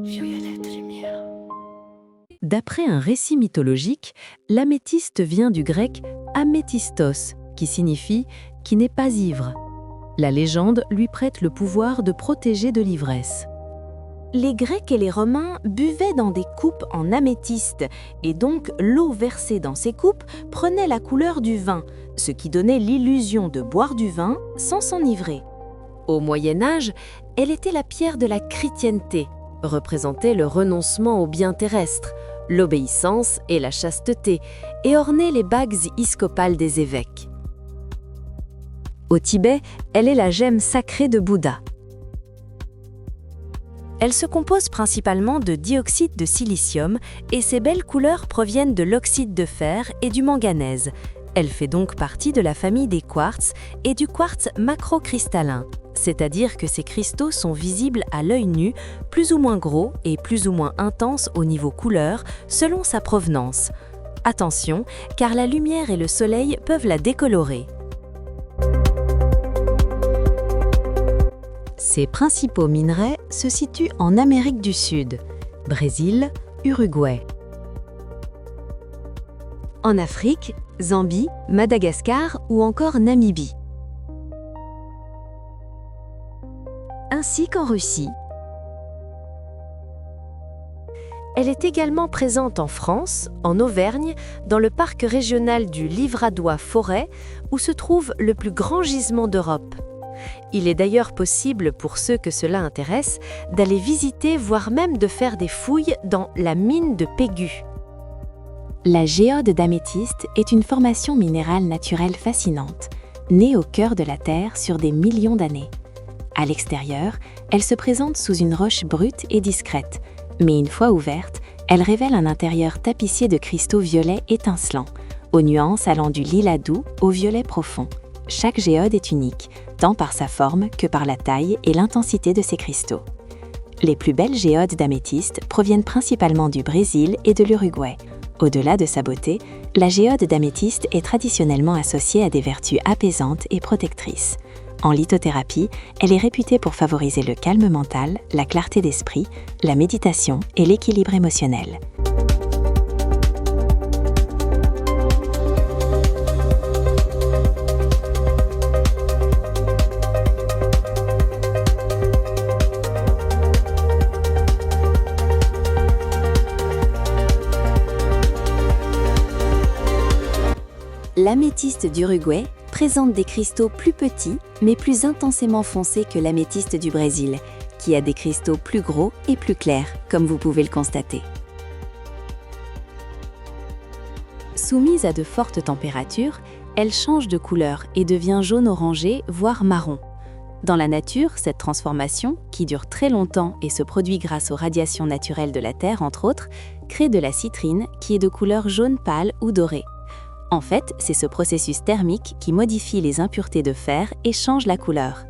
Violette lumière. D'après un récit mythologique, l'améthyste vient du grec amethystos, qui signifie « qui n'est pas ivre ». La légende lui prête le pouvoir de protéger de l'ivresse. Les Grecs et les Romains buvaient dans des coupes en améthyste, et donc l'eau versée dans ces coupes prenait la couleur du vin, ce qui donnait l'illusion de boire du vin sans s'enivrer. Au Moyen-Âge, elle était la pierre de la chrétienté, représentait le renoncement aux biens terrestres, l'obéissance et la chasteté, et ornait les bagues épiscopales des évêques. Au Tibet, elle est la gemme sacrée de Bouddha. Elle se compose principalement de dioxyde de silicium et ses belles couleurs proviennent de l'oxyde de fer et du manganèse. Elle fait donc partie de la famille des quartz et du quartz macrocristallin, c'est-à-dire que ces cristaux sont visibles à l'œil nu, plus ou moins gros et plus ou moins intenses au niveau couleur, selon sa provenance. Attention, car la lumière et le soleil peuvent la décolorer. Ses principaux minerais se situent en Amérique du Sud, Brésil, Uruguay. En Afrique, Zambie, Madagascar ou encore Namibie. Ainsi qu'en Russie. Elle est également présente en France, en Auvergne, dans le parc régional du Livradois-Forêt, où se trouve le plus grand gisement d'Europe. Il est d'ailleurs possible pour ceux que cela intéresse d'aller visiter, voire même de faire des fouilles dans la mine de Pégu. La géode d'améthyste est une formation minérale naturelle fascinante, née au cœur de la Terre sur des millions d'années. À l'extérieur, elle se présente sous une roche brute et discrète, mais une fois ouverte, elle révèle un intérieur tapissé de cristaux violets étincelants, aux nuances allant du lilas doux au violet profond. Chaque géode est unique, tant par sa forme que par la taille et l'intensité de ses cristaux. Les plus belles géodes d'améthyste proviennent principalement du Brésil et de l'Uruguay. Au-delà de sa beauté, la géode d'améthyste est traditionnellement associée à des vertus apaisantes et protectrices. En lithothérapie, elle est réputée pour favoriser le calme mental, la clarté d'esprit, la méditation et l'équilibre émotionnel. L'améthyste d'Uruguay présente des cristaux plus petits mais plus intensément foncés que l'améthyste du Brésil, qui a des cristaux plus gros et plus clairs, comme vous pouvez le constater. Soumise à de fortes températures, elle change de couleur et devient jaune-orangé, voire marron. Dans la nature, cette transformation, qui dure très longtemps et se produit grâce aux radiations naturelles de la Terre, entre autres, crée de la citrine qui est de couleur jaune pâle ou dorée. En fait, c'est ce processus thermique qui modifie les impuretés de fer et change la couleur.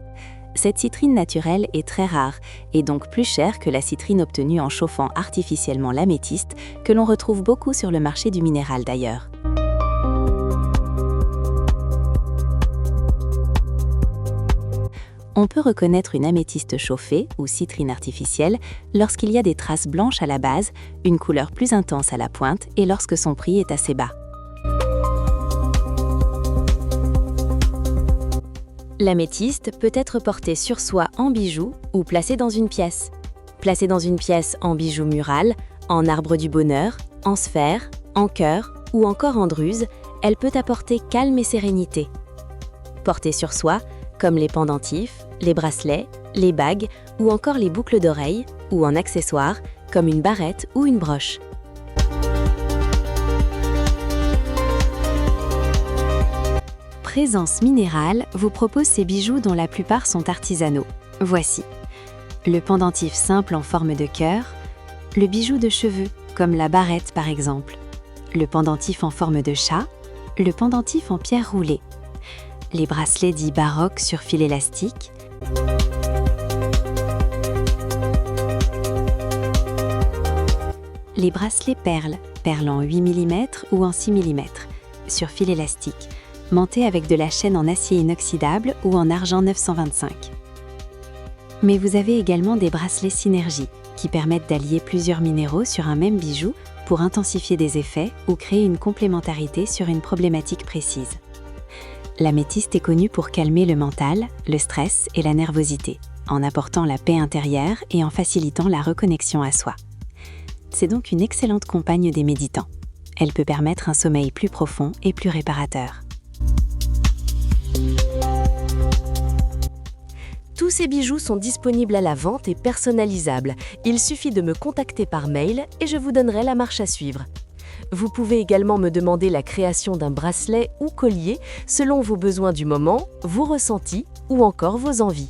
Cette citrine naturelle est très rare et donc plus chère que la citrine obtenue en chauffant artificiellement l'améthyste, que l'on retrouve beaucoup sur le marché du minéral d'ailleurs. On peut reconnaître une améthyste chauffée ou citrine artificielle lorsqu'il y a des traces blanches à la base, une couleur plus intense à la pointe et lorsque son prix est assez bas. L'améthyste peut être portée sur soi en bijou ou placée dans une pièce. Placée dans une pièce en bijou mural, en arbre du bonheur, en sphère, en cœur ou encore en druse, elle peut apporter calme et sérénité. Portée sur soi, comme les pendentifs, les bracelets, les bagues ou encore les boucles d'oreilles, ou en accessoire, comme une barrette ou une broche. Présence Minérale vous propose ces bijoux dont la plupart sont artisanaux. Voici le pendentif simple en forme de cœur, le bijou de cheveux, comme la barrette par exemple, le pendentif en forme de chat, le pendentif en pierre roulée, les bracelets dits baroques sur fil élastique, les bracelets perles en 8 mm ou en 6 mm, sur fil élastique, montés avec de la chaîne en acier inoxydable ou en argent 925. Mais vous avez également des bracelets synergie, qui permettent d'allier plusieurs minéraux sur un même bijou pour intensifier des effets ou créer une complémentarité sur une problématique précise. L'améthyste est connue pour calmer le mental, le stress et la nervosité, en apportant la paix intérieure et en facilitant la reconnexion à soi. C'est donc une excellente compagne des méditants. Elle peut permettre un sommeil plus profond et plus réparateur. Tous ces bijoux sont disponibles à la vente et personnalisables. Il suffit de me contacter par mail et je vous donnerai la marche à suivre. Vous pouvez également me demander la création d'un bracelet ou collier selon vos besoins du moment, vos ressentis ou encore vos envies.